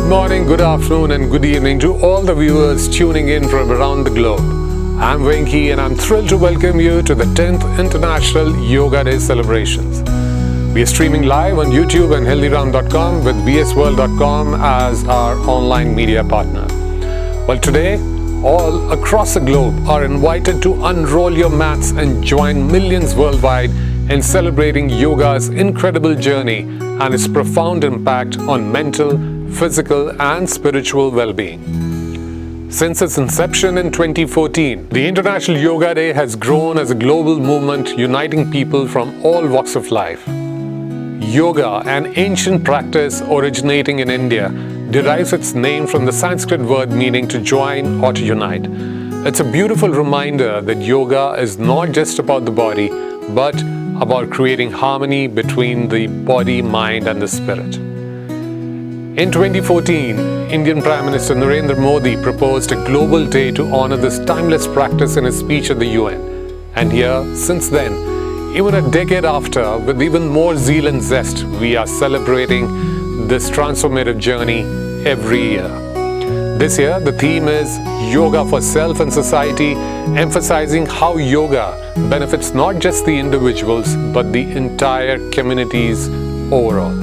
morning, good afternoon, and good evening to all the viewers tuning in from around the globe. I'm Venki and I'm thrilled to welcome you to the 10th International Yoga Day celebrations. We are streaming live on YouTube and healthyram.com with vsworld.com as our online media partner. Well, today, all across the globe are invited to unroll your mats and join millions worldwide in celebrating yoga's incredible journey and its profound impact on mental, physical, and spiritual well-being. Since its inception in 2014, the International Yoga Day has grown as a global movement uniting people from all walks of life. Yoga, an ancient practice originating in India, derives its name from the Sanskrit word meaning to join or to unite. It's a beautiful reminder that yoga is not just about the body, but about creating harmony between the body, mind, and the spirit. In 2014, Indian Prime Minister Narendra Modi proposed a global day to honor this timeless practice in his speech at the UN. And here, since then, even a decade after, with even more zeal and zest, we are celebrating this transformative journey every year. This year, the theme is Yoga for Self and Society, emphasizing how yoga benefits not just the individuals, but the entire communities overall.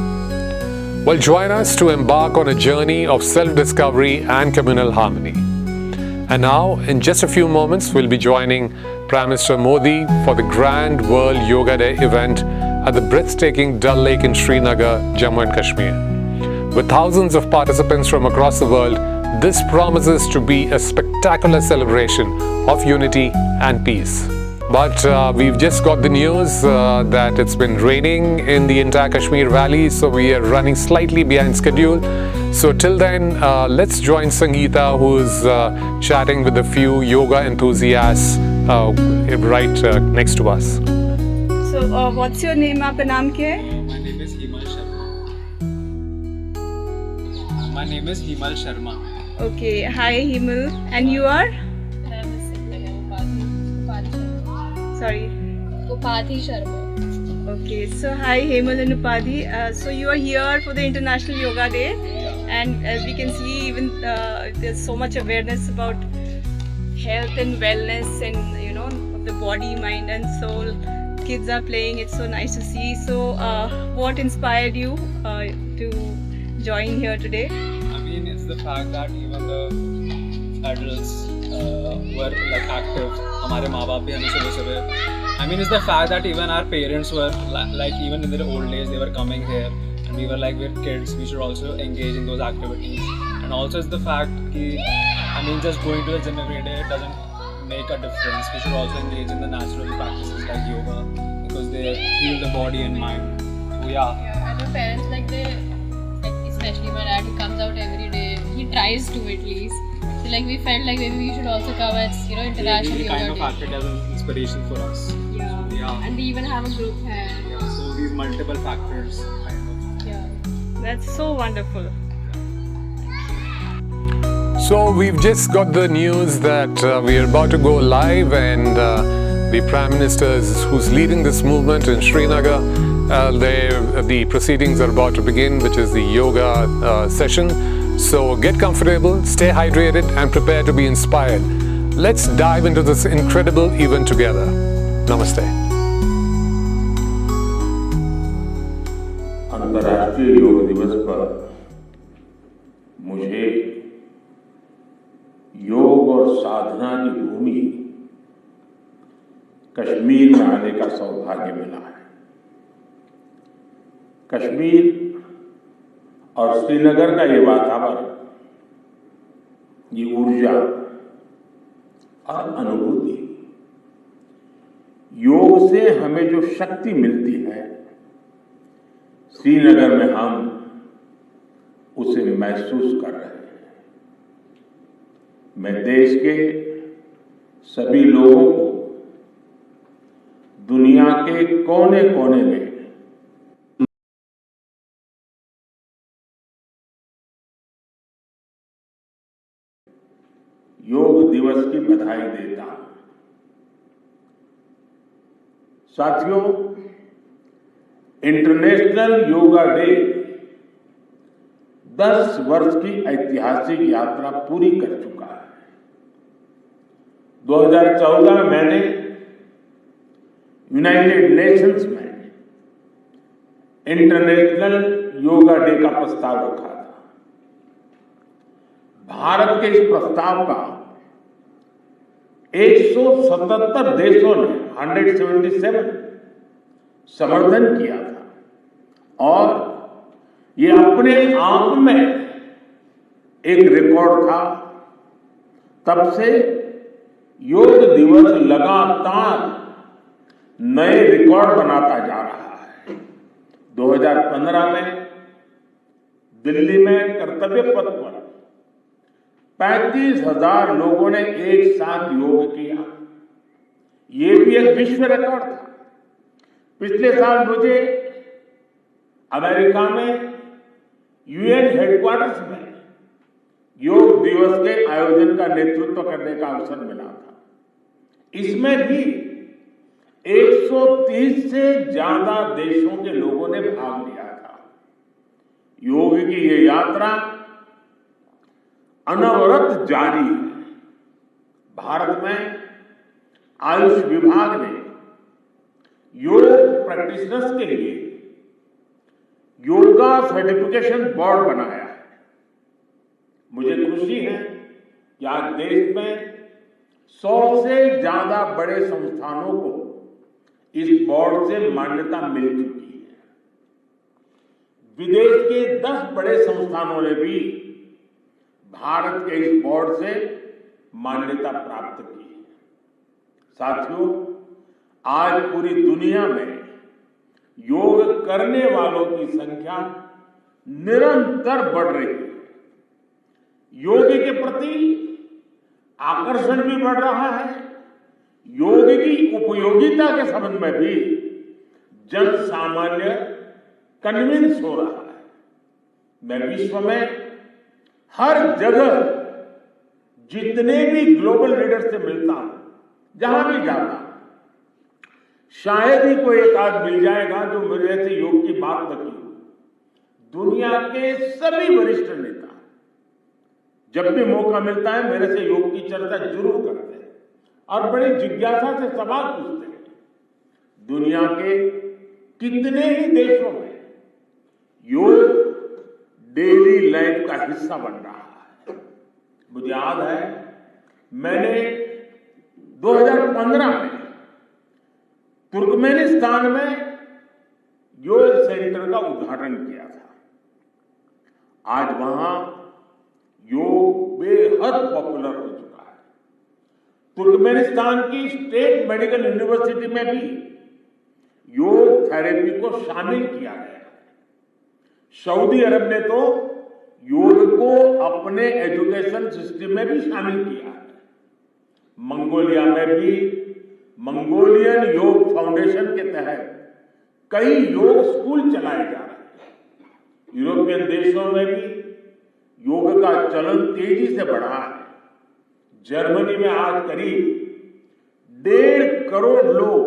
Well, join us to embark on a journey of self-discovery and communal harmony. And now, in just a few moments, we'll be joining Prime Minister Modi for the Grand World Yoga Day event at the breathtaking Dal Lake in Srinagar, Jammu and Kashmir. With thousands of participants from across the world, this promises to be a spectacular celebration of unity and peace. But we've just got the news that it's been raining in the entire Kashmir Valley, so we are running slightly behind schedule. So till then, let's join Sangeeta, who's chatting with a few yoga enthusiasts right next to us. So, what's your name? आपका नाम क्या है? My name is Himal Sharma. My name is Himal Sharma. Okay, hi Himal, and you are? Sorry. Upadhi Sharma. Okay, so hi Himal and Upadhi. So you are here for the International Yoga Day, and as we can see, even there's so much awareness about health and wellness, and of the body, mind, and soul. Kids are playing. It's so nice to see. So, what inspired you to join here today? I mean, it's the fact that even the adults were like active. हमारे माँ बाप भी हमें सुबह I mean, it's the fact that even our parents were like even in their old days they were coming here, and we were like, we're kids, we should also engage in those activities. And also it's the fact that I mean, just going to the gym every day doesn't make a difference. We should also engage in the natural practices like yoga, because they heal the body and mind. So Yeah, and my parents like especially my dad, he comes out every day. He tries to at least. So like we felt like maybe we should also come as International they Yoga kind of Day. acted as an inspiration for us. Yeah. So, yeah. And they even have a group here. Yeah, so these multiple factors kind of. Yeah. That's so wonderful. So we've just got the news that we are about to go live, and the Prime Minister who's leading this movement in Srinagar, the proceedings are about to begin, which is the yoga session. So get comfortable, stay hydrated, and prepare to be inspired. Let's dive into this incredible event together. Namaste. अंतर्राष्ट्रीय योग दिवस पर मुझे योग और साधना की भूमि कश्मीर में आने का सौभाग्य मिला है। कश्मीर और श्रीनगर का ये वातावरण, ये ऊर्जा और अनुभूति, योग से हमें जो शक्ति मिलती है, श्रीनगर में हम उसे महसूस कर रहे हैं। मैं देश के सभी लोगों को दुनिया के कोने-कोने में योग दिवस की बधाई देता हूं। साथियों, इंटरनेशनल योगा डे 10 वर्ष की ऐतिहासिक यात्रा पूरी कर चुका है। 2014 में मैंने यूनाइटेड नेशंस में इंटरनेशनल योगा डे का प्रस्ताव रखा था। भारत के इस प्रस्ताव का 177 देशों ने 177 समर्थन किया था और ये अपने आप में एक रिकॉर्ड था। तब से योग दिवस लगातार नए रिकॉर्ड बनाता जा रहा है। 2015 में दिल्ली में कर्तव्य पथ पर 35,000 लोगों ने एक साथ योग किया। ये भी एक विश्व रिकॉर्ड था। पिछले साल मुझे अमेरिका में यूएन हेडक्वार्टर्स में योग दिवस के आयोजन का नेतृत्व करने का अवसर मिला था। इसमें भी 130 से ज्यादा देशों के लोगों ने भाग लिया था। योग की ये यात्रा अनवरत जारी है। भारत में आयुष विभाग ने योग प्रैक्टिशनर्स के लिए योगा सर्टिफिकेशन बोर्ड बनाया है। मुझे खुशी है कि आज देश में 100 से ज्यादा बड़े संस्थानों को इस बोर्ड से मान्यता मिल चुकी है। विदेश के 10 बड़े संस्थानों ने भी भारत के इस बोर्ड से मान्यता प्राप्त की है। साथियों, आज पूरी दुनिया में योग करने वालों की संख्या निरंतर बढ़ रही है। योग के प्रति आकर्षण भी बढ़ रहा है। योग की उपयोगिता के संबंध में भी जन सामान्य कन्विंस हो रहा है। मैं विश्व में हर जगह जितने भी ग्लोबल लीडर से मिलता हूं, जहां भी जाता हूं, शायद ही कोई एक आध मिल जाएगा जो मेरे से योग की बात न की हो। दुनिया के सभी वरिष्ठ नेता जब भी मौका मिलता है मेरे से योग की चर्चा जरूर करते हैं और बड़ी जिज्ञासा से सवाल पूछते हैं। दुनिया के कितने ही देशों में योग डेली लाइफ का हिस्सा बन रहा है। मुझे याद है मैंने 2015 में तुर्कमेनिस्तान में योग सेंटर का उद्घाटन किया था। आज वहां योग बेहद पॉपुलर हो चुका है। तुर्कमेनिस्तान की स्टेट मेडिकल यूनिवर्सिटी में भी योग थेरेपी को शामिल किया गया है। सऊदी अरब ने तो योग को अपने एजुकेशन सिस्टम में भी शामिल किया है। मंगोलिया में भी मंगोलियन योग फाउंडेशन के तहत कई योग स्कूल चलाए जा रहे हैं। यूरोपियन देशों में भी योग का चलन तेजी से बढ़ा है। जर्मनी में आज करीब 1.5 करोड़ लोग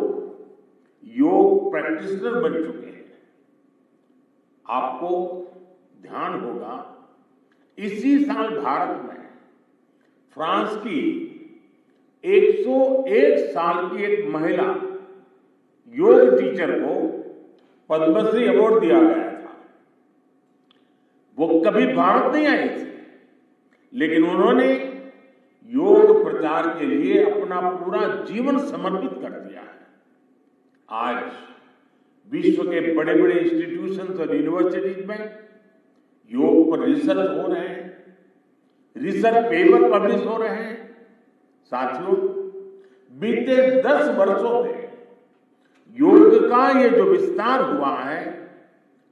योग प्रैक्टिशनर बन चुके हैं। आपको ध्यान होगा इसी साल भारत में फ्रांस की 101 साल की एक महिला योग टीचर को पद्मश्री अवार्ड दिया गया था। वो कभी भारत नहीं आई थी, लेकिन उन्होंने योग प्रचार के लिए अपना पूरा जीवन समर्पित कर दिया है। आज विश्व के बड़े बड़े इंस्टीट्यूशंस और यूनिवर्सिटीज में योग पर रिसर्च हो रहे हैं, रिसर्च पेपर पब्लिश हो रहे हैं। साथियों, बीते 10 वर्षों में योग का ये जो विस्तार हुआ है,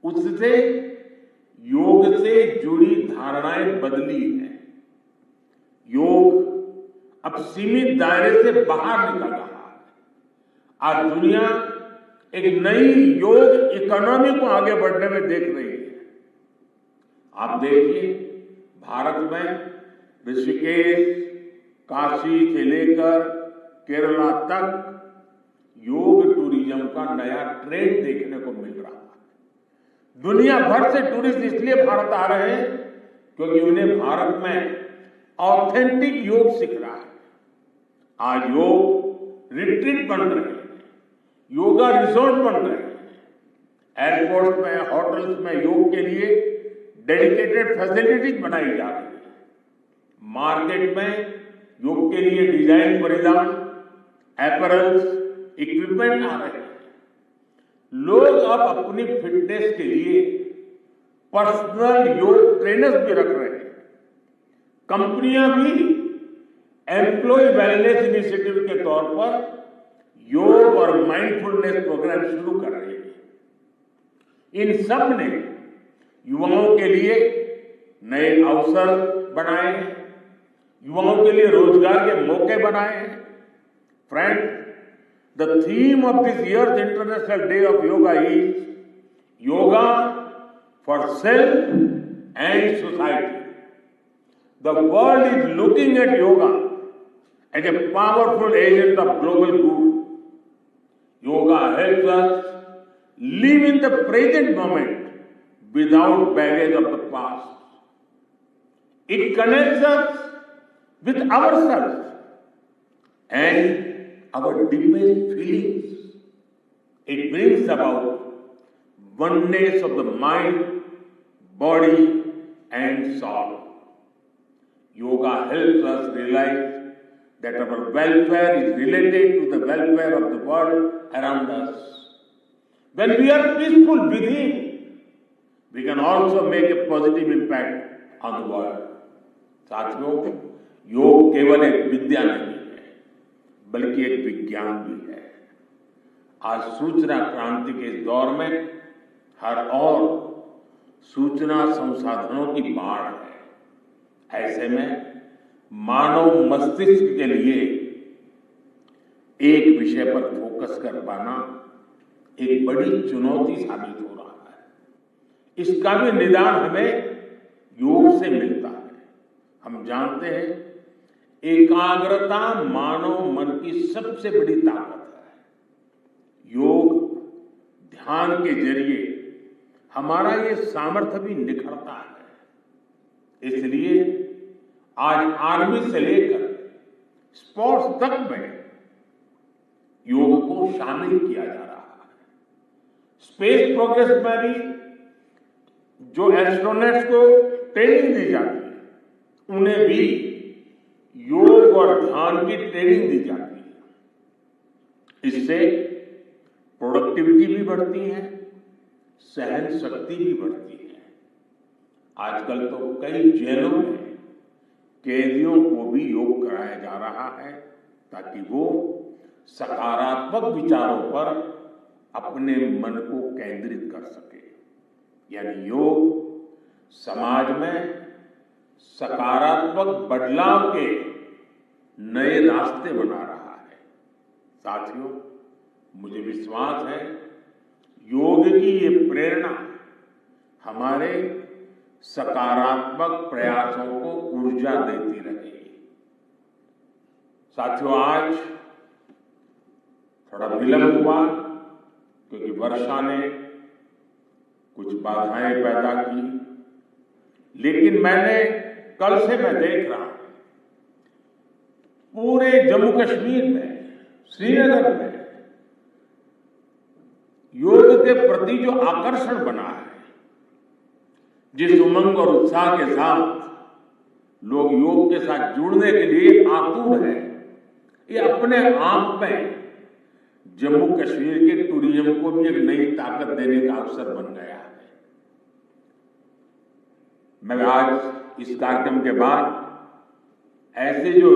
उससे योग से जुड़ी धारणाएं बदली हैं। योग अब सीमित दायरे से बाहर निकल रहा है। आज दुनिया एक नई योग इकोनॉमी को आगे बढ़ने में देख रही है। आप देखिए, भारत में ऋषिकेश, काशी से लेकर केरला तक योग टूरिज्म का नया ट्रेंड देखने को मिल रहा है। दुनिया भर से टूरिस्ट इसलिए भारत आ रहे हैं क्योंकि उन्हें भारत में ऑथेंटिक योग सीख रहा है। आज योग रिट्रीट बन रहे हैं, योगा रिसोर्ट बन रहे हैं, एयरपोर्ट में, होटल्स में योग के लिए डेडिकेटेड फैसिलिटीज बनाई जा रही है। मार्केट में योग के लिए डिजाइन परिधान, एपरल्स, इक्विपमेंट आ रहे हैं। लोग अब अपनी फिटनेस के लिए पर्सनल योग ट्रेनर्स भी रख रहे हैं। कंपनियां भी एम्प्लॉय वेलनेस इनिशिएटिव के तौर पर योग और माइंडफुलनेस प्रोग्राम शुरू कर रही है। इन सब ने युवाओं के लिए नए अवसर बनाए हैं, युवाओं के लिए रोजगार के मौके बनाए हैं। Friends, the theme of this years international day of yoga is yoga for self and society. The world is looking at yoga as a powerful agent of global good. Yoga helps us live in the present moment without baggage of the past. It connects us with ourselves and our deepest feelings. It brings about oneness of the mind, body, and soul. Yoga helps us realize that our welfare is related to the welfare of the world around us. When we are peaceful within, we can also make a positive impact on the world. साथियों, योग केवल एक विद्या नहीं है, बल्कि एक विज्ञान भी है। आज सूचना क्रांति के इस दौर में हर ओर सूचना संसाधनों की बाढ़ है। ऐसे में मानव मस्तिष्क के लिए एक विषय पर फोकस कर पाना एक बड़ी चुनौती साबित हो रहा है। इसका भी निदान हमें योग से मिलता है। हम जानते हैं एकाग्रता मानव मन की सबसे बड़ी ताकत है। योग ध्यान के जरिए हमारा ये सामर्थ्य भी निखरता है। इसलिए आज आर्मी से लेकर स्पोर्ट्स तक में योग को शामिल किया जा रहा है। स्पेस प्रोग्रेस में भी जो एस्ट्रोनॉट्स को ट्रेनिंग दी जाती है, उन्हें भी योग और ध्यान की ट्रेनिंग दी जाती है। इससे प्रोडक्टिविटी भी बढ़ती है, सहन शक्ति भी बढ़ती है। आजकल तो कई जेलों में कैदियों को भी योग कराया जा रहा है ताकि वो सकारात्मक विचारों पर अपने मन को केंद्रित कर सके। यानी योग समाज में सकारात्मक बदलाव के नए रास्ते बना रहा है। साथियों, मुझे विश्वास है योग की ये प्रेरणा हमारे सकारात्मक प्रयासों को ऊर्जा देती रहेगी। साथियों, आज थोड़ा विलंब हुआ क्योंकि वर्षा ने कुछ बाधाएं पैदा की, लेकिन कल से मैं देख रहा हूं पूरे जम्मू कश्मीर में, श्रीनगर में योग के प्रति जो आकर्षण बना है, जिस उमंग और उत्साह के साथ लोग योग के साथ जुड़ने के लिए आतुर हैं, ये अपने आप में जम्मू कश्मीर के टूरिज्म को भी एक नई ताकत देने का अवसर बन गया है। मैं आज इस कार्यक्रम के बाद ऐसे जो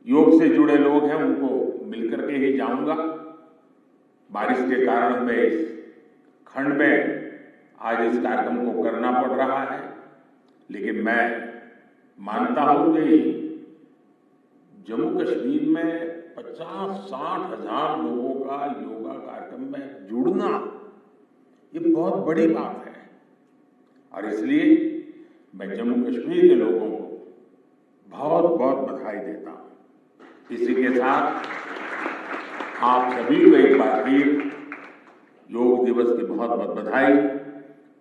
योग से जुड़े लोग हैं उनको मिलकर के ही जाऊंगा। बारिश के कारण मैं इस खंड में आज इस कार्यक्रम को करना पड़ रहा है, लेकिन मैं मानता हूं कि जम्मू कश्मीर में 50-60 हजार लोगों का योगा कार्यक्रम में जुड़ना ये बहुत बड़ी बात है। और इसलिए मैं जम्मू कश्मीर के लोगों को बहुत बहुत बधाई देता हूं। इसी के साथ आप सभी को एक बार फिर योग दिवस की बहुत बहुत बधाई।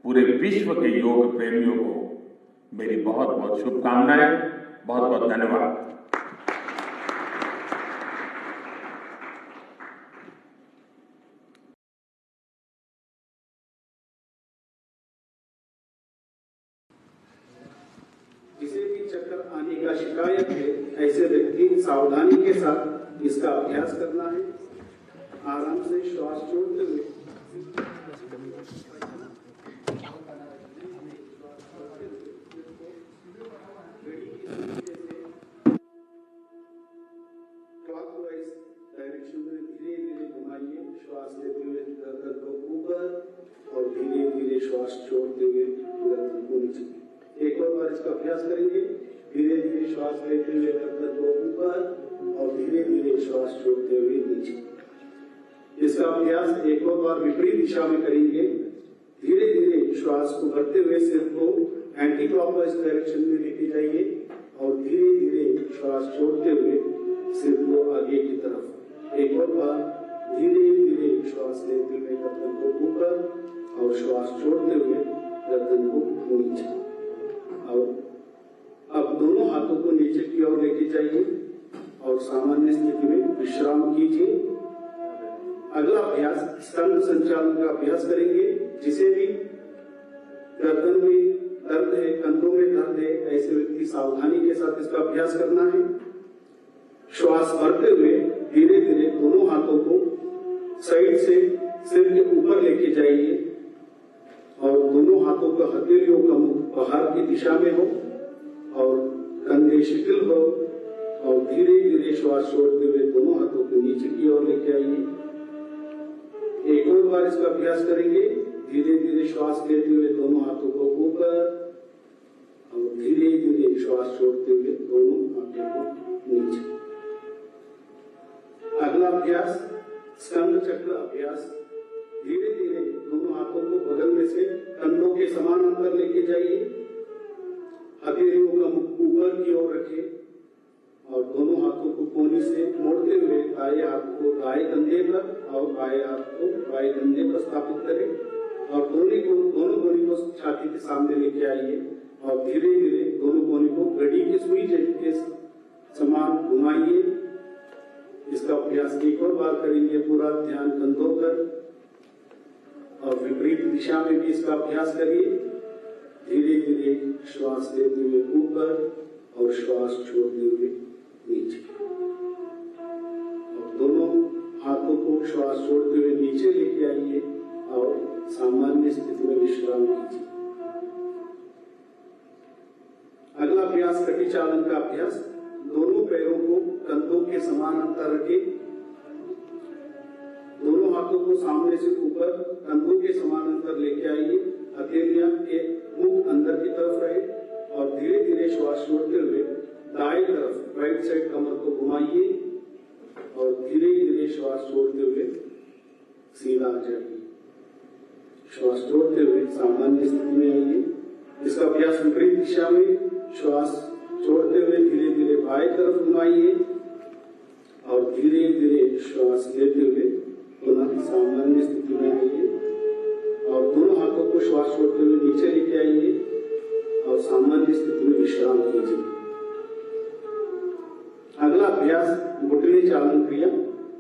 पूरे विश्व के योग प्रेमियों को मेरी बहुत बहुत शुभकामनाएं, बहुत बहुत धन्यवाद। जिसे भी चक्कर आने का शिकायत है, ऐसे व्यक्ति सावधानी के साथ इसका अभ्यास करना है। आराम से श्वास छोड़ते हुए क्लॉकवाइज डायरेक्शन में धीरे धीरे घुमाइए। श्वास लेते हुए गर्दन को ऊपर और धीरे धीरे श्वास छोड़ते हुए गर्दन को नीचे। एक और बार इसका अभ्यास करेंगे। धीरे धीरे श्वास लेते हुए गर्दन को ऊपर और धीरे धीरे श्वास छोड़ते हुए नीचे। इसका अभ्यास एक और बार विपरीत दिशा में करेंगे। धीरे धीरे श्वास को भरते हुए सिर को एंटी क्लॉकवाइज डायरेक्शन में लेके जाइए और धीरे धीरे श्वास छोड़ते हुए सिर को आगे की तरफ। एक और बार धीरे धीरे श्वास लेते हुए गर्दन को ऊपर और श्वास छोड़ते हुए गर्दन को नीचे। और अब दोनों हाथों को नीचे की ओर लेके जाइए और सामान्य स्थिति में विश्राम कीजिए। अगला अभ्यास स्तंभ संचालन का अभ्यास करेंगे। जिसे भी गर्दन में दर्द है, कंधों में दर्द है, ऐसे व्यक्ति सावधानी के साथ इसका अभ्यास करना है। श्वास भरते हुए धीरे धीरे दोनों हाथों को साइड से सिर के ऊपर लेके जाइए और दोनों हाथों का हथेलियों का मुख बाहर की दिशा में हो और कंधे शिथिल हो और धीरे धीरे श्वास छोड़ते हुए दोनों हाथों को नीचे की ओर लेके आइए। एक और बार इसका अभ्यास करेंगे। धीरे धीरे श्वास लेते हुए दोनों हाथों को ऊपर और धीरे धीरे श्वास छोड़ते हुए दोनों हाथों को नीचे। अगला अभ्यास स्कंद चक्र अभ्यास। धीरे धीरे दोनों हाथों को बगल में से कंधों के समान अंतर लेके जाइए। हथेलियों का मुख ऊपर की ओर रखें और दोनों हाथों को कोहनी से मोड़ते हुए दाएं हाथ को दाएं कंधे पर और बाएं हाथ को बाएं कंधे पर स्थापित करें और दोनों कोहनी को छाती के सामने लेके आइए और धीरे धीरे दोनों कोहनी को घड़ी की सुई के समान घुमाइए। इसका अभ्यास एक और बार करेंगे। पूरा ध्यान कंधों पर और विपरीत दिशा में भी इसका अभ्यास करिए। धीरे धीरे श्वास लेते हुए ऊपर और श्वास छोड़ते हुए नीचे और दोनों हाथों को श्वास छोड़ते हुए नीचे लेके आइए और सामान्य स्थिति में विश्राम कीजिए। अगला अभ्यास कटी चालन का अभ्यास। दोनों पैरों को कंधों के समान अंतर रखें। दोनों हाथों को सामने से ऊपर कंधों के समान अंतर लेके आइए। हथेलियां के मुख अंदर की तरफ रहे और धीरे धीरे श्वास छोड़ते हुए दाएं तरफ राइट साइड कमर को घुमाइए और धीरे धीरे श्वास छोड़ते हुए सीधा आ जाइए। श्वास छोड़ते हुए सामान्य स्थिति में आइए। इसका अभ्यास विपरीत दिशा में श्वास छोड़ते हुए धीरे धीरे बाएं तरफ घुमाइए और धीरे धीरे श्वास लेते हुए पुनः सामान्य स्थिति में आइए और दोनों हाथों को श्वास छोड़ते हुए नीचे लेके आइए और सामान्य स्थिति में विश्राम कीजिए। अगला अभ्यास घुटने चालन क्रिया।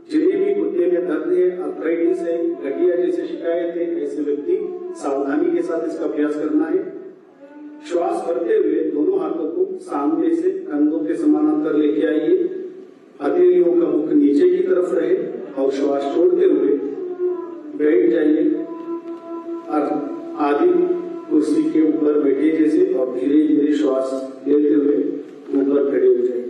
जिन्हें भी घुटने में दर्द है, अर्थराइटिस है, गठिया जैसी शिकायत है, ऐसे व्यक्ति सावधानी के साथ इसका अभ्यास करना है। श्वास भरते हुए दोनों हाथों को सामने से कंधों के समानांतर लेके आइए। हथेलियों का मुख नीचे की तरफ रहे और श्वास छोड़ते हुए बैठ जाइए और आधी कुर्सी के ऊपर बैठे जैसे और धीरे धीरे श्वास लेते हुए ऊपर खड़े हो जाए।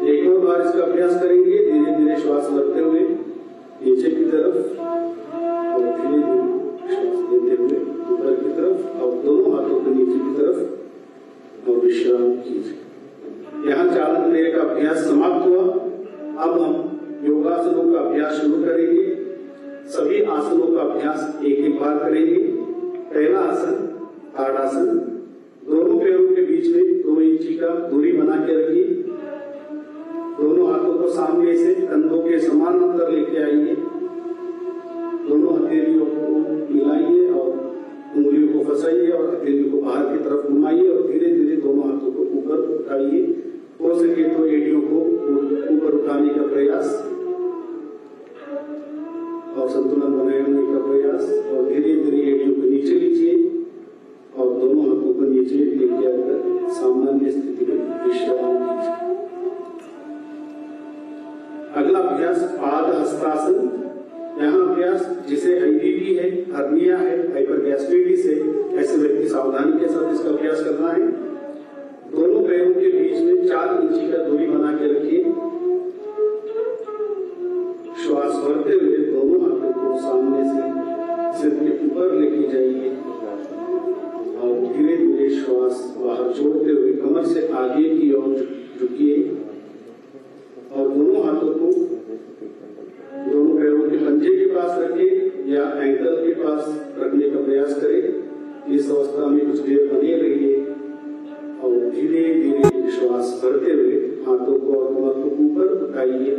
एक और बार इसका अभ्यास करेंगे। धीरे धीरे श्वास भरते हुए नीचे की तरफ और धीरे धीरे श्वास लेते हुए ऊपर की तरफ और दोनों हाथों को नीचे की तरफ और विश्राम कीजिए। यहाँ चालन क्रिया का अभ्यास समाप्त हुआ। अब हम योगासनों का अभ्यास शुरू करेंगे। सभी आसनों का अभ्यास एक एक बार करेंगे। पहला आसन ताड़ासन। दोनों पैरों के बीच में 2 इंची का दूरी बना के रखिए। दोनों हाथों को सामने से कंधों के समान अंतर लेके आइए। दोनों हथेलियों को मिलाइए और उंगलियों को फंसाइए और हथेलियों को बाहर की तरफ घुमाइए और धीरे धीरे उठाइए। हो सके तो एड़ियों को ऊपर उठाने का प्रयास और संतुलन बनाए रखने का प्रयास, और धीरे धीरे एड़ियों को नीचे लीजिए और दोनों हाथों को नीचे लेके आकर सामान्य स्थिति में विश्राम कीजिए। अगला अभ्यास पाद हस्तासन। यहाँ अभ्यास जिसे IBP है, हर्निया है, हाइपरगैस्ट्राइटिस है, ऐसे व्यक्ति सावधानी के साथ इसका अभ्यास करना है। दोनों पैरों के बीच में 4 इंची का दूरी बना के रखिए। श्वास भरते हुए दोनों हाथों को सामने से सिर के ऊपर लेके जाइए और धीरे धीरे श्वास बाहर छोड़ते हुए कमर से आगे की ओर झुकिए और दोनों हाथों को दोनों पैरों के पंजे के पास रखें या एंकल के पास रखने का प्रयास करें। इस अवस्था में कुछ देर बने रहिए और धीरे धीरे श्वास भरते हुए हाथों को और कमर को ऊपर उठाइए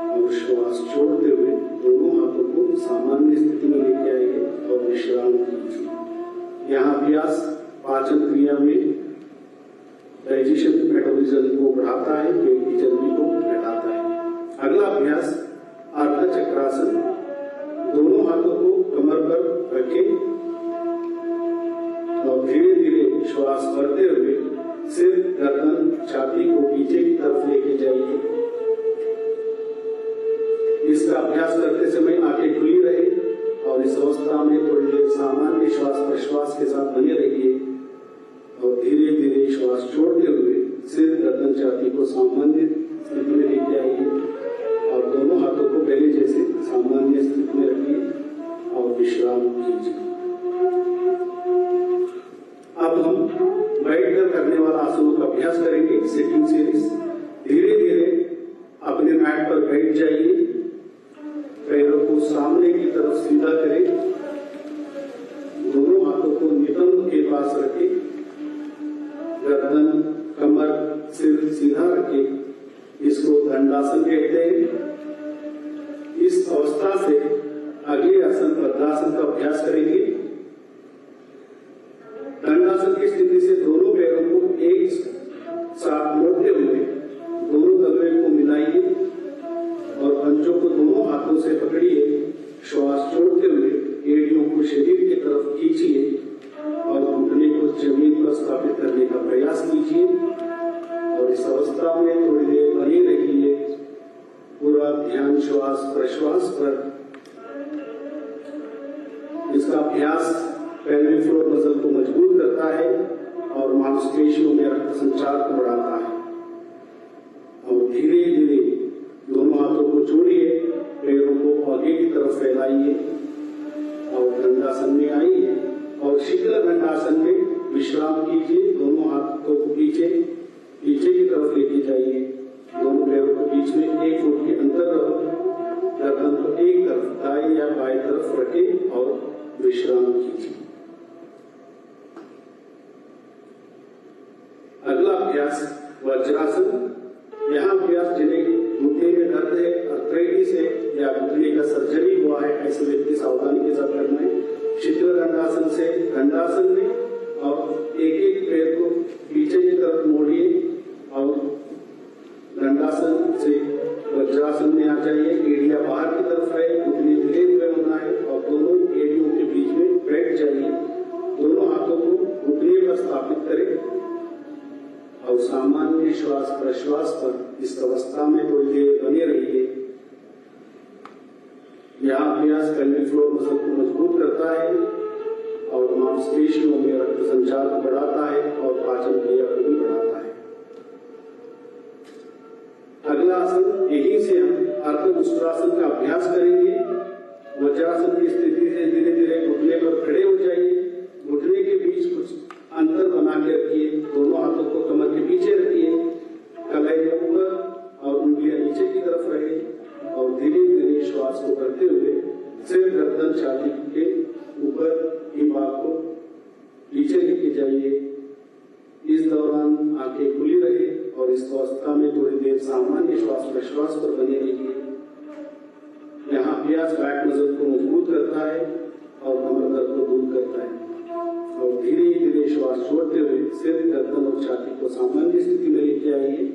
और श्वास छोड़ते हुए दोनों हाथों को सामान्य स्थिति में लेके आइए और विश्राम कीजिए। यहाँ अभ्यास पाचन क्रिया में डाइजेशन मेटाबॉलिज्म को बढ़ाता है, पेट की चर्बी को घटाता है। अगला अभ्यास अर्ध चक्रासन। दोनों हाथों को कमर पर रखें और धीरे धीरे श्वास भरते हुए सिर, गर्दन, छाती को पीछे की तरफ लेके जाइए। इसका अभ्यास करते समय आंखें खुली रहे और इस अवस्था में थोड़ी देर सामान्य श्वास प्रश्वास के साथ बने रहिए और धीरे धीरे श्वास छोड़ते हुए सिर, गर्दन, छाती को सामान्य स्थिति में लेके आइए और दोनों हाथों को पहले जैसे सामान्य स्थिति में रखिए और विश्राम कीजिए। अब हम बैठकर करने वाला आसनों का अभ्यास करेंगे, सिटिंग सीरीज। धीरे धीरे अपने मैट पर बैठ जाइए, पैरों को सामने की तरफ सीधा करें, दोनों हाथों को नितंब के पास रखें, गर्दन, कमर, सिर सीधा रखें। इसको दंडासन कहते हैं। इस अवस्था से अगले आसन पद्मासन का अभ्यास करेंगे। दंडासन की स्थिति से दोनों पैरों को एक साथ मोड़ते हुए दोनों तलवे को मिलाइए और पंजों को दोनों हाथों से पकड़िए। श्वास छोड़ते हुए एड़ियों को शरीर की तरफ खींचिए और घुटने को जमीन पर स्थापित करने का प्रयास कीजिए और इस अवस्था में थोड़ी देर बनी रहिए। पूरा ध्यान श्वास प्रश्वास पर। इसका अभ्यास पेल्विक फ्लोर मसल को मजबूत करता है और मांसपेशियों में रक्त संचार को बढ़ाता है। और धीरे धीरे दोनों हाथों को जोड़िए, पैरों को आगे की तरफ फैलाइए और दंडासन में आइए और शीघ्र दंडासन में विश्राम कीजिए। दोनों हाथों को पीछे की तरफ लेके जाइए। दोनों पैरों के बीच में 1 फुट के अंतर रहो। गर्दन को एक तरफ दाएं या बाएं तरफ रखें और विश्राम कीजिए। अगला अभ्यास वज्रासन। यहाँ अभ्यास जिन्हें घुटने में दर्द है, आर्थराइटिस है या घुटने का सर्जरी हुआ है, ऐसे व्यक्ति सावधानी के साथ करना है। शीघ्र दंडासन से दंडासन में और एक एक पैर को पीछे की तरफ मोड़िए और दंडासन से वज्रासन में आ जाइए। एड़िया बाहर की तरफ है, घुटने मिले हुए होना है और दोनों एड़ियों के बीच में बैठ जाइए। दोनों हाथों को घुटने पर स्थापित करें और सामान्य श्वास प्रश्वास पर इस अवस्था में थोड़ी देर बने रहिए। यह अभ्यास पेल्विक फ्लोर मसल को मजबूत करता है और मांसपेशियों में रक्त संचार को बढ़ाता है और पाचन क्रिया को भी बढ़ाता है। अगला आसन, यहीं से हम अर्धमुष्ट्रासन का अभ्यास करेंगे। वज्रासन की स्थिति से धीरे धीरे घुटने पर खड़े हो जाइए। घुटने के बीच कुछ अंतर बना के रखिए। दोनों हाथों को कमर के पीछे रखिए, कलाई के ऊपर और उंगलियां नीचे की तरफ रहे और धीरे धीरे श्वास को करते हुए सिर, गर्दन, छाती के ऊपर की भाग को पीछे लेके जाइए। इस दौरान आंखें खुली रहे और इस अवस्था में थोड़ी देर सामान्य श्वास प्रश्वास पर बने रहिए। यहाँ अभ्यास बैक मसल को मजबूत करता है और कमर दर्द को दूर करता है। और धीरे धीरे श्वास छोड़ते हुए सिर, गर्दन और छाती को सामान्य स्थिति में लेके आइए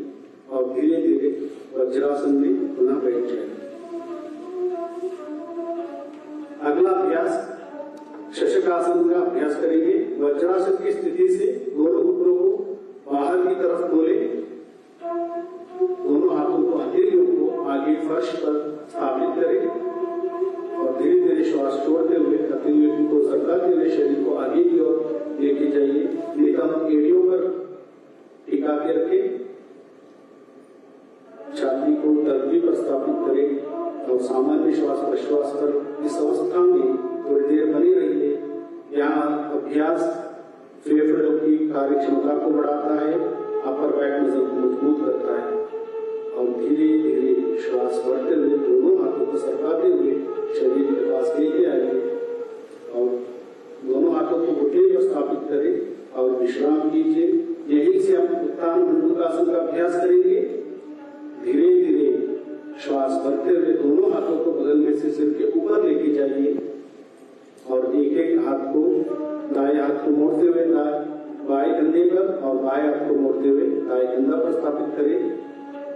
और धीरे धीरे वज्रासन में पुनः बैठ जाइए। अगला अभ्यास शशकासन का अभ्यास करेंगे। वज्रासन की स्थिति से दोनों घुटनों को बाहर की तरफ खोले, दोनों हाथों को हथेलियों को आगे फर्श पर स्थापित करें और धीरे धीरे श्वास छोड़ते हुए हथेलियों को सरकाते हुए शरीर को आगे की ओर लेके जाइए। नितंब एड़ियों पर टिका के रखें, छाती को तर्कनी पर स्थापित करें और सामान्य श्वास प्रश्वास पर इस अवस्था में थोड़ी देर बनी रहिए। यहाँ अभ्यास फेफड़ों की कार्य क्षमता को बढ़ाता है, अपर बैक मसल को मजबूत करता है और धीरे धीरे श्वास भरते हुए दोनों हाथों को सरकाते हुए शरीर के पास लेके आइए और दोनों हाथों को घुटने पर स्थापित करें और विश्राम कीजिए। यहीं से हम उत्तान मंडूकासन का अभ्यास करेंगे। धीरे धीरे श्वास भरते हुए दोनों हाथों को बगल में से सिर के ऊपर लेके जाइए और एक एक हाथ को, दाएं हाथ को मोड़ते हुए बाएं कंधे पर और बाएं हाथ को मोड़ते हुए दाएं कंधा पर स्थापित करें।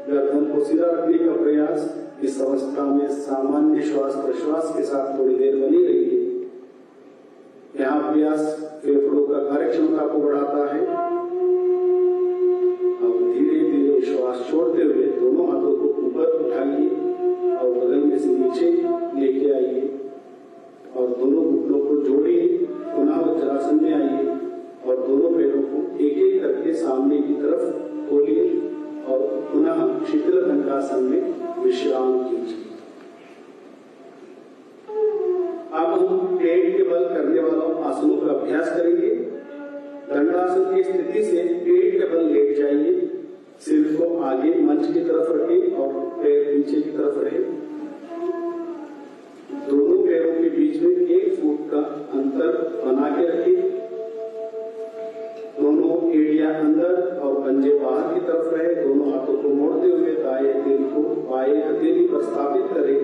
गर्दन को सीधा रखने का प्रयास। इस अवस्था में सामान्य श्वास प्रश्वास के साथ थोड़ी देर बनी रहिए। यहाँ अभ्यास फेफड़ों का कार्य क्षमता को बढ़ाता है और धीरे धीरे श्वास छोड़ते हुए दोनों हाथों को ऊपर उठाइए और बगल में से नीचे लेके आइए और दोनों घुटनों को जोड़िए। पुनः वज्रासन में आइए और दोनों पैरों को एक एक करके सामने की तरफ खोलिए और पुनः शीतल दंडासन में विश्राम कीजिए। अब हम पेट के बल करने वालों आसनों का अभ्यास करेंगे। दंडासन की स्थिति से पेट के बल लेट जाइए, सिर को आगे मंच की तरफ रखें और पैर नीचे की तरफ रहे। दोनों पैरों के बीच में 1 फुट का अंतर बना के रखें। दोनों एड़ियां अंदर और पंजे बाहर की तरफ रहे। दोनों हाथों को मोड़ते हुए दाएं हथेली को बाएं हथेली पर स्थापित करें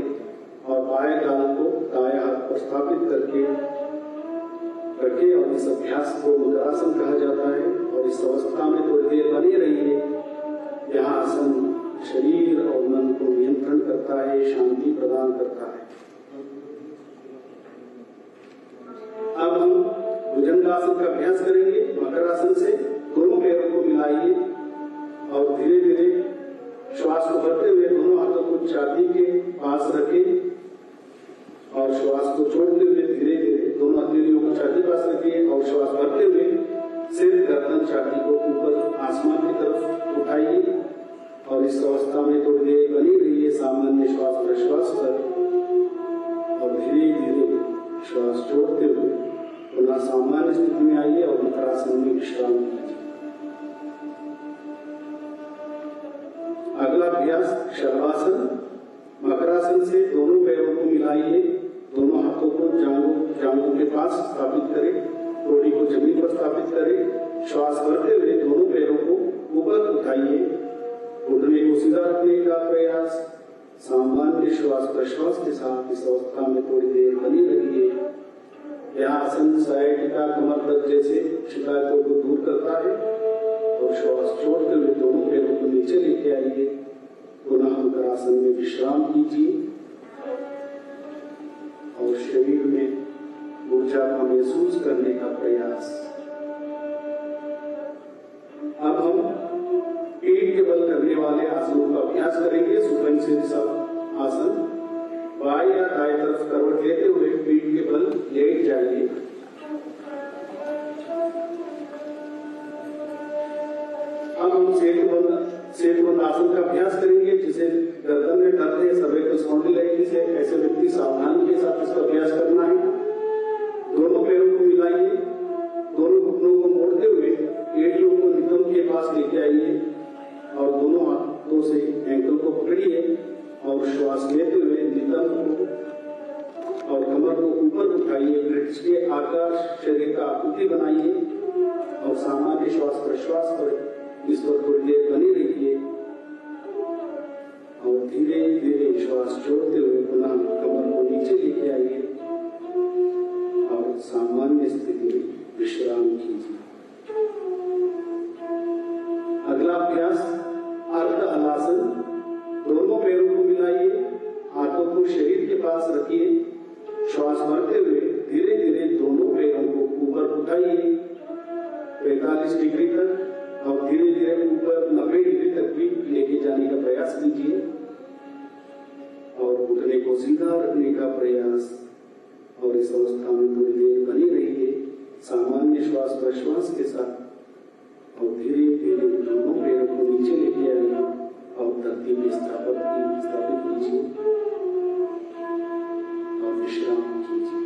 और बाएं गाल को दाएं हाथ पर स्थापित करके रखें और इस अभ्यास को मुद्रासन कहा जाता है और इस अवस्था में थोड़ी देर बनी रहिए। यह आसन शरीर और मन को नियंत्रण करता है, शांति प्रदान करता है। अब हम भुजंगासन का अभ्यास करेंगे। मकरासन से दोनों पैरों को मिलाइए और धीरे धीरे श्वास को भरते हुए दोनों हाथों को छाती के पास रखें और श्वास को छोड़ते हुए धीरे धीरे दोनों हथेलियों को छाती पास रखिए और श्वास भरते हुए सिर, गर्दन, छाती को ऊपर आसमान की तरफ उठाइए और इस अवस्था में थोड़ी देर बनी रहिए सामान्य श्वास प्रश्वास पर और धीरे धीरे श्वास छोड़ते हुए पुनः सामान्य स्थिति में आइए और मकरासन में विश्राम कीजिए। अगला अभ्यास शलभासन। मकरासन से दोनों पैरों को मिलाइए, दोनों हाथों को जांघों के पास स्थापित करें, ठोड़ी को जमीन पर स्थापित करें। श्वास भरते हुए दोनों पैरों को ऊपर उठाइए, घुटने को सीधा रखने का प्रयास। सामान्य श्वास प्रश्वास के साथ इस अवस्था में थोड़ी देर बनी रहिए। यह आसन साइटिका, कमर दर्द जैसे शिकायतों को दूर करता है और श्वास छोड़ते हुए दोनों पैरों को नीचे लेके आइए। पुनः मकरासन में विश्राम कीजिए और शरीर में ऊर्जा का महसूस करने का प्रयास। अब हम पेट के बल करने वाले आसनों का अभ्यास करेंगे। सुपन शीर्षक आसन। बाएं या दाएं तरफ करवट लेते हुए पीठ के बल लेट जाइए। अब हम सेतुबंध आसन का अभ्यास करेंगे, जिसे गर्दन में दर्द है, सर्वाइकल स्पॉन्डिलाइटिस है, ऐसे व्यक्ति सावधानी के साथ इसका अभ्यास करना है। दोनों पैरों को मिलाइए, दोनों घुटनों को मोड़ते हुए एड़ियों को नितंब के पास लेके आइए और दोनों हाथों से एंकल को पकड़िए और श्वास लेते हुए नितंब को और कमर को ऊपर उठाइए। वृक्ष के आकार शरीर का आकृति बनाइए और सामान्य श्वास प्रश्वास पर इस पर थोड़ी देर बनी रहिए और धीरे धीरे श्वास छोड़ते हुए पुनः कमर को नीचे लेके आइए और सामान्य स्थिति में विश्राम कीजिए। अगला अभ्यास अर्ध हलासन। दोनों पैरों को मिलाइए, हाथों को शरीर के पास रखिए, श्वास भरते हुए धीरे धीरे दोनों पैरों को ऊपर उठाइए 45 डिग्री तक और धीरे धीरे ऊपर 90 डिग्री तक भी लेके जाने का प्रयास कीजिए और घुटने को सीधा रखने का प्रयास। और इस अवस्था में थोड़ी देर बनी रहिए सामान्य श्वास प्रश्वास के साथ और धीरे धीरे दोनों पैरों को नीचे लेके आइए और धरती में स्थापित कीजिए और विश्राम कीजिए।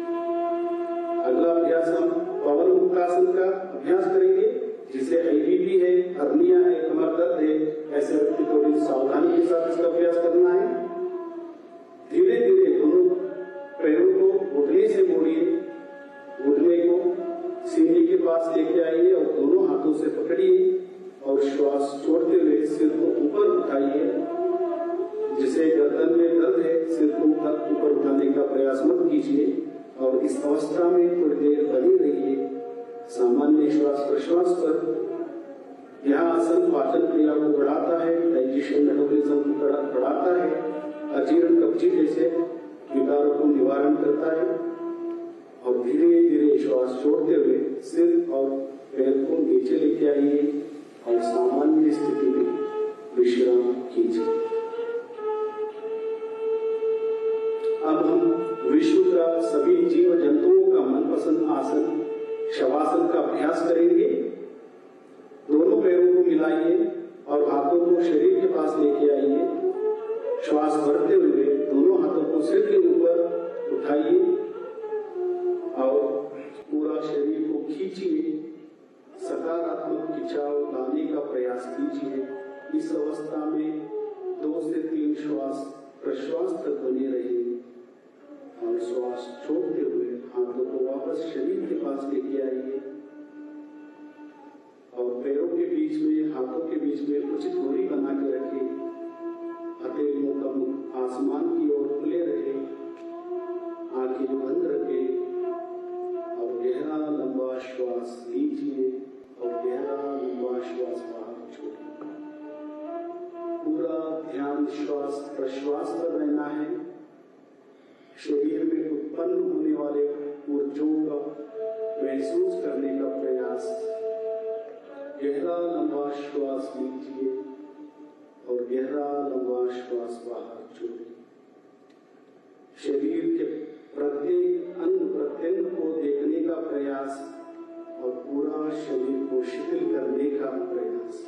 अगला अभ्यास हम पवन मुक्तासन का अभ्यास करेंगे, जिसे IBP है, हर्निया है, कमर दर्द है, ऐसे व्यक्ति थोड़ी सावधानी के साथ इसका अभ्यास करना है। धीरे धीरे दोनों पैरों को घुटने से मोड़िए, घुटने को सीने के पास लेके आइए और दोनों हाथों से पकड़िए और श्वास छोड़ते हुए सिर को ऊपर उठाइए। जिसे गर्दन में दर्द है, सिर को ऊपर उठाने का प्रयास मत कीजिए और इस अवस्था में थोड़ी देर बनी रहिए सामान्य श्वास प्रश्वास पर। यह आसन पाचन क्रिया को बढ़ाता है, डाइजेशन मेटाबॉलिज्म को बढ़ाता है, अजीर्ण कब्जी जैसे विकारों को निवारण करता है। और धीरे धीरे श्वास छोड़ते हुए सिर और पैर को नीचे लेके आइए और सामान्य स्थिति में विश्राम कीजिए। अब हम विश्व का सभी जीव जंतुओं का मनपसंद आसन शवासन का अभ्यास करेंगे। दोनों पैरों को मिलाइए और हाथों को शरीर के पास लेके आइए। श्वास भरते हुए दोनों हाथों को सिर के ऊपर उठाइए और पूरा शरीर को खींचिए, सकारात्मक खिंचाव लाने का प्रयास कीजिए। इस अवस्था में 2 से 3 श्वास प्रश्वास तक बने रहे और श्वास छोड़ते हुए हाथों को वापस शरीर के पास लेके आइए और पैरों के बीच में, हाथों के बीच में उचित दूरी बना के रखिए। हथेलियों का मुख आसमान की ओर खुले रहे, आंखें बंद रखे और गहरा लंबा श्वास लीजिए और गहरा लंबा श्वास बाहर छोड़िए। पूरा ध्यान श्वास प्रश्वास पर रहना है। शरीर में उत्पन्न होने वाले ऊर्जाओं का महसूस करने का प्रयास। गहरा लंबा श्वास लीजिए और गहरा लंबा श्वास बाहर छोड़िए। शरीर के प्रत्येक अंग प्रत्यंग को देखने का प्रयास और पूरा शरीर को शिथिल करने का प्रयास।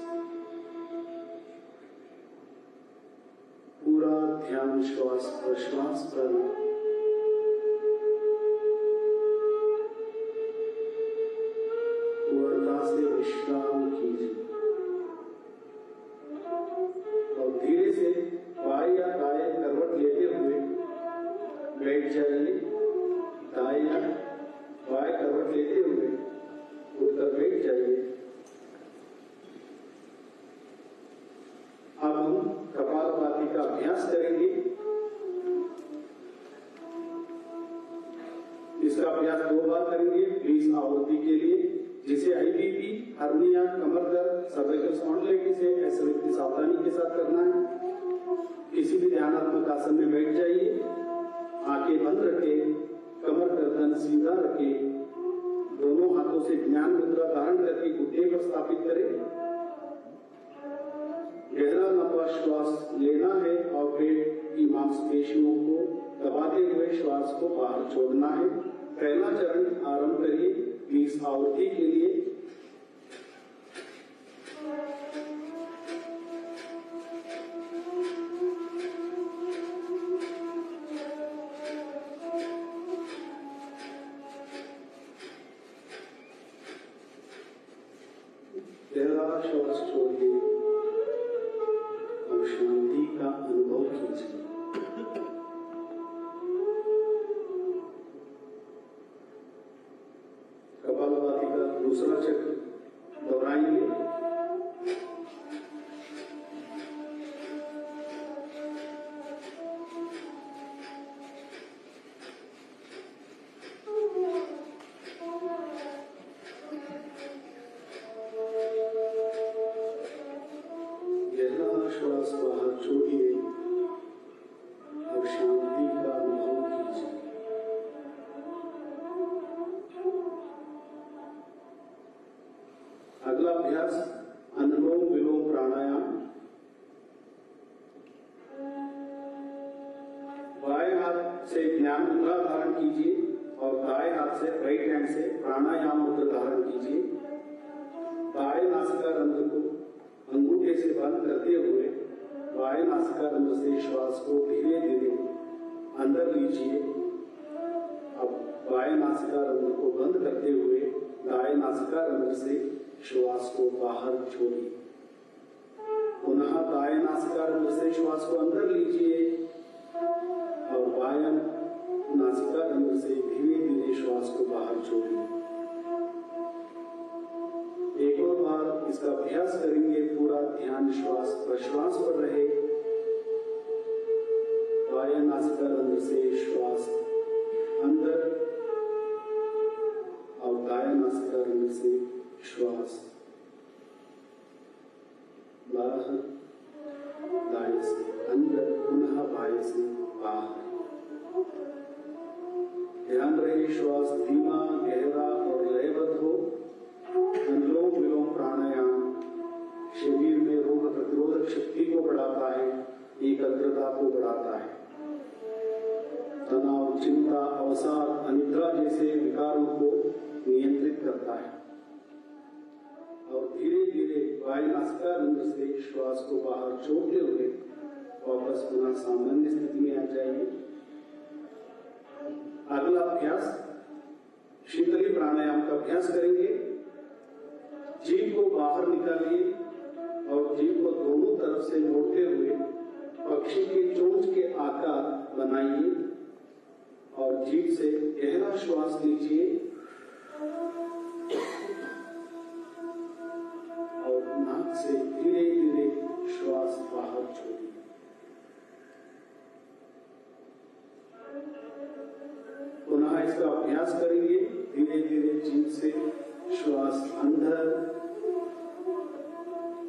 पूरा ध्यान श्वास प्रश्वास पर। पूर्णता से विश्राम कीजिए और धीरे से बाएं या दाएं करवट लेते हुए बैठ जाइए। दाएं या बाएं करवट लेते हुए उठकर बैठ जाइए। अब हम कपालभाति का अभ्यास करेंगे। इसका अभ्यास 2 बार करेंगे 20 आवृत्ति के लिए, जिसे IBP, हर्निया, कमर दर्द, सर्वाइकल स्पॉन्डिलाइटिस है, ऐसे व्यक्ति सावधानी के साथ करना है। किसी भी ध्यानात्मक आसन में बैठ जाइए, आंखें बंद रखें, कमर गर्दन सीधा रखें, दोनों हाथों से ज्ञान मुद्रा धारण करके घुटने पर स्थापित करें। गहरा लंबा श्वास लेना है और पेट की मांसपेशियों को दबाते हुए श्वास को बाहर छोड़ना है। पहला चरण आरंभ करिए 20 आवृत्ति के लिए। गहरा श्वास छोड़िए और शांति का अनुभव कीजिए। कपालभाति का दूसरा चक्र दोहराएंगे। से ज्ञान मुद्रा धारण कीजिए और दाएं हाथ से राइट हैंड से प्राणायाम मुद्रा धारण कीजिए। दाएं नासिका रंध्र को अंगूठे से बंद करते हुए बाएं नासिका रंध्र से श्वास को धीरे धीरे अंदर लीजिए। अब बाएं नासिका रंध्र को बंद करते हुए दाएं नासिका रंध्र से श्वास को बाहर छोड़िए। पुनः दाएं नासिका रंध्र से श्वास को अंदर लीजिए और बाएं नासिका रंध्र से धीरे धीरे श्वास को बाहर छोड़िए। एक और बार इसका अभ्यास करेंगे। पूरा ध्यान श्वास प्रश्वास पर रहे। बाएं नासिका रंध्र से श्वास अंदर और दाएं नासिका रंध्र से श्वास बाहर, दाएं से अंदर, पुनः बाएं से बाहर। ध्यान रहे श्वास धीमा, गहरा और लयबद्ध हो। अनुलोम विलोम प्राणायाम शरीर में रोग प्रतिरोधक शक्ति को बढ़ाता है, एकाग्रता को बढ़ाता है। तनाव, चिंता, अवसाद, अनिद्रा जैसे विकारों को नियंत्रित करता है। और धीरे धीरे बाएं नासिका रंध्र से श्वास को बाहर छोड़ते हुए वापस पुनः सामान्य स्थिति में आ जाइए। अगला अभ्यास शीतली प्राणायाम का अभ्यास करेंगे। जीभ को बाहर निकालिए और जीभ को दोनों तरफ से मोड़ते हुए पक्षी के चोंच के आकार बनाइए और जीभ से गहरा श्वास लीजिए और नाक से धीरे धीरे श्वास बाहर छोड़िए। पुनः इसका अभ्यास करेंगे। धीरे धीरे जीभ से श्वास अंदर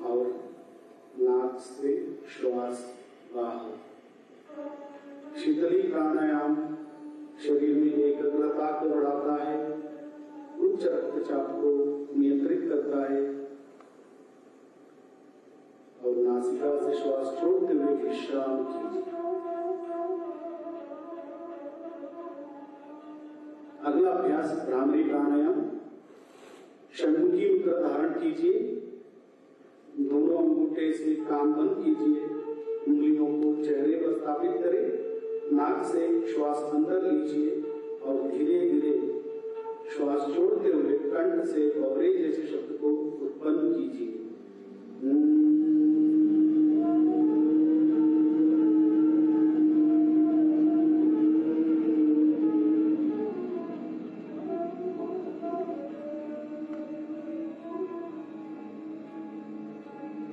और नाक से श्वास बाहर। शीतली प्राणायाम शरीर में एकाग्रता को बढ़ाता है, उच्च रक्तचाप को नियंत्रित करता है और नासिका से श्वास छोड़ते हुए विश्राम कीजिए। अगला अभ्यास भ्रामरी प्राणायाम। षण्मुखी मुद्रा धारण कीजिए। दोनों अंगूठे से कान बंद कीजिए। उंगलियों को चेहरे पर स्थापित करें। नाक से श्वास अंदर लीजिए और धीरे धीरे श्वास छोड़ते हुए कंठ से बवरे जैसे शब्द को उत्पन्न कीजिए।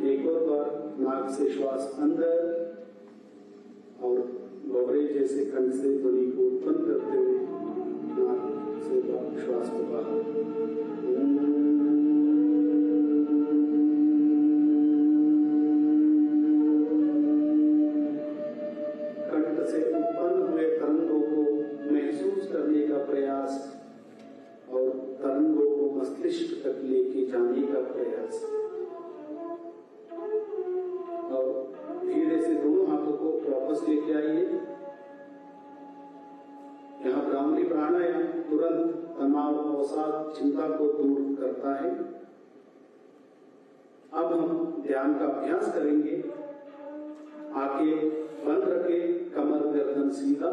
एक और बार नाक से श्वास अंदर और बवरे जैसे कंठ से ध्वनि को उत्पन्न करते हुए नाक से श्वास को बाहर। कंठ से उत्पन्न हुए तरंगों को महसूस करने का प्रयास और तरंगों को मस्तिष्क तक लेके जाने का प्रयास। और धीरे से दोनों हाथों को वापस लेके आइए। यहाँ भ्रामरी प्राणायाम तुरंत तनाव, अवसाद, चिंता को दूर करता है। अब हम ध्यान का अभ्यास करेंगे। आंखें बंद रखें, कमर गर्दन सीधा।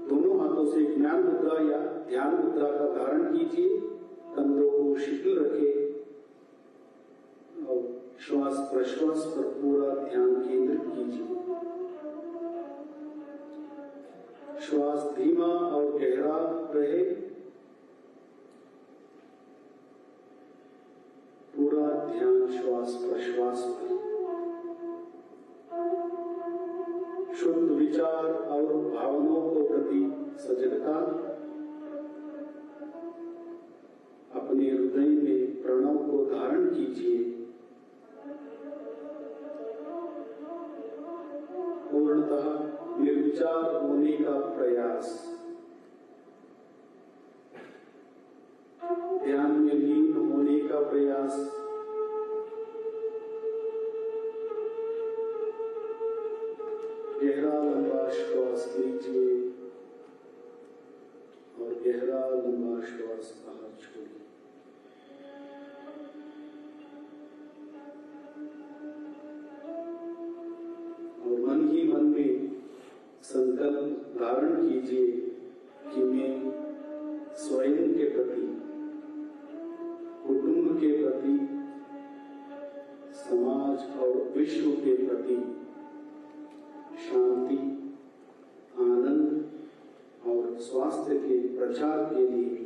दोनों हाथों से ज्ञान मुद्रा या ध्यान मुद्रा का धारण कीजिए। कंधों को शिथिल रखें और श्वास प्रश्वास पर पूरा ध्यान केंद्रित कीजिए। श्वास धीमा और गहरा रहे। पूरा ध्यान श्वास प्रश्वास पर। शुद्ध विचार और भावनाओं को प्रति सजगता। अपने हृदय में प्रणव को धारण कीजिए। पूर्णतः निर्विचार होने का प्रयास। ध्यान में लीन होने का प्रयास। गहरा लंबा श्वास लीजिए और गहरा लंबा श्वास बाहर छोड़िए। और मन ही मन में संकल्प धारण कीजिए कि मैं स्वयं के प्रति, कुटुंब के प्रति, समाज और विश्व के प्रति शांति, आनंद और स्वास्थ्य के प्रचार के लिए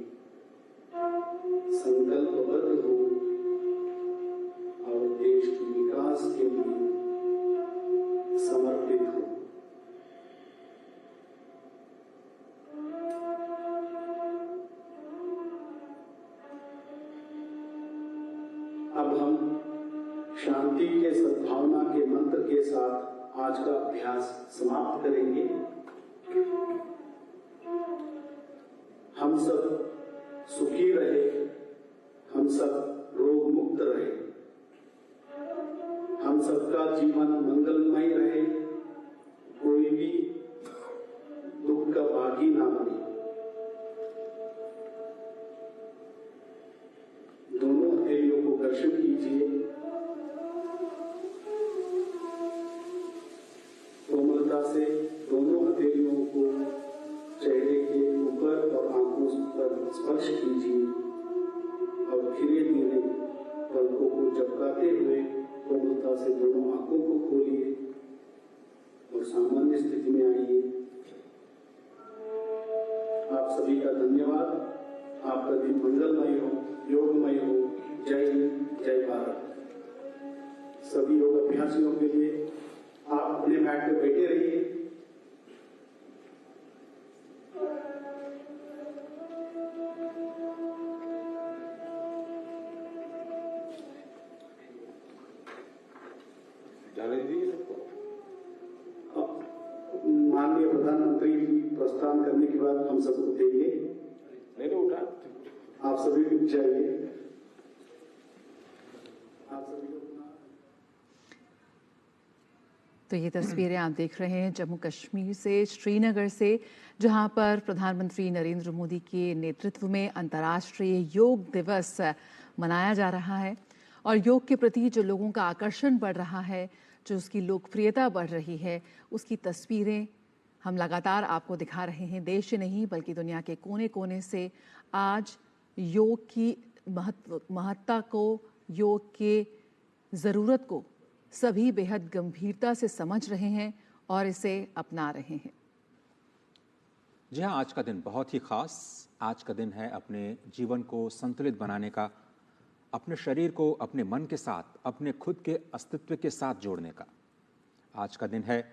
संकल्पबद्ध हूँ और देश के विकास के लिए समर्पित हूँ। अब हम शांति के सद्भावना के मंत्र के साथ आज का अभ्यास समाप्त करेंगे। हम सब सुखी रहे, हम सब रोग मुक्त रहे, हम सबका जीवन मंगलमय रहे, कोई भी दुख का भागी ना बने। दोनों हथेलियों को दर्शन कीजिए। कोमलता से दोनों हथेलियों को चेहरे के ऊपर और आंखों पर स्पर्श कीजिए और धीरे धीरे पलकों को झपकाते हुए कोमलता से दोनों आंखों को खोलिए और सामान्य स्थिति में आइए। आप सभी का धन्यवाद। आपका दिन मंगलमय हो, योगमय हो। जय हिंद, जय भारत। सभी योग अभ्यासियों के लिए आप अपने मैट पे बैठे रहिए। जाने दीजिए सबको। माननीय प्रधानमंत्री जी प्रस्थान करने के बाद हम सबको देंगे। नहीं तो उठा। आप सभी भी जाइए। आप सभी को तो ये तस्वीरें आप देख रहे हैं जम्मू कश्मीर से, श्रीनगर से, जहां पर प्रधानमंत्री नरेंद्र मोदी के नेतृत्व में अंतर्राष्ट्रीय योग दिवस मनाया जा रहा है। और योग के प्रति जो लोगों का आकर्षण बढ़ रहा है, जो उसकी लोकप्रियता बढ़ रही है, उसकी तस्वीरें हम लगातार आपको दिखा रहे हैं। देश ही नहीं बल्कि दुनिया के कोने कोने से आज योग की महत्ता को, योग के ज़रूरत को सभी बेहद गंभीरता से समझ रहे हैं और इसे अपना रहे हैं। जी हाँ, आज का दिन बहुत ही खास। आज का दिन है अपने जीवन को संतुलित बनाने का, अपने शरीर को अपने मन के साथ, अपने खुद के अस्तित्व के साथ जोड़ने का। आज का दिन है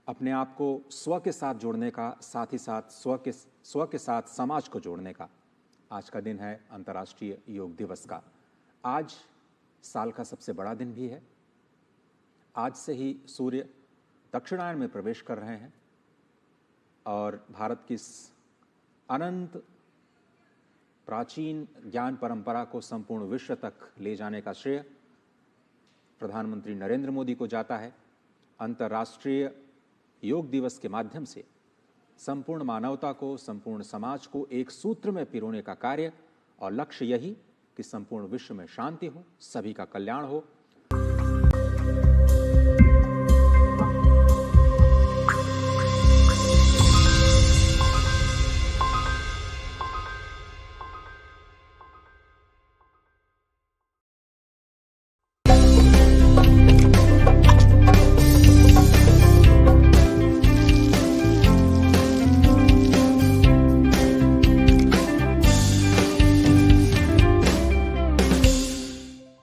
अपने आप को स्व के साथ जोड़ने का, साथ ही साथ स्व के साथ समाज को जोड़ने का। आज का दिन है अंतर्राष्ट्रीय योग दिवस का। आज साल का सबसे बड़ा दिन भी है। आज से ही सूर्य दक्षिणायन में प्रवेश कर रहे हैं और भारत की इस अनंत प्राचीन ज्ञान परंपरा को संपूर्ण विश्व तक ले जाने का श्रेय प्रधानमंत्री नरेंद्र मोदी को जाता है। अंतर्राष्ट्रीय योग दिवस के माध्यम से संपूर्ण मानवता को, संपूर्ण समाज को एक सूत्र में पिरोने का कार्य और लक्ष्य यही कि संपूर्ण विश्व में शांति हो, सभी का कल्याण हो,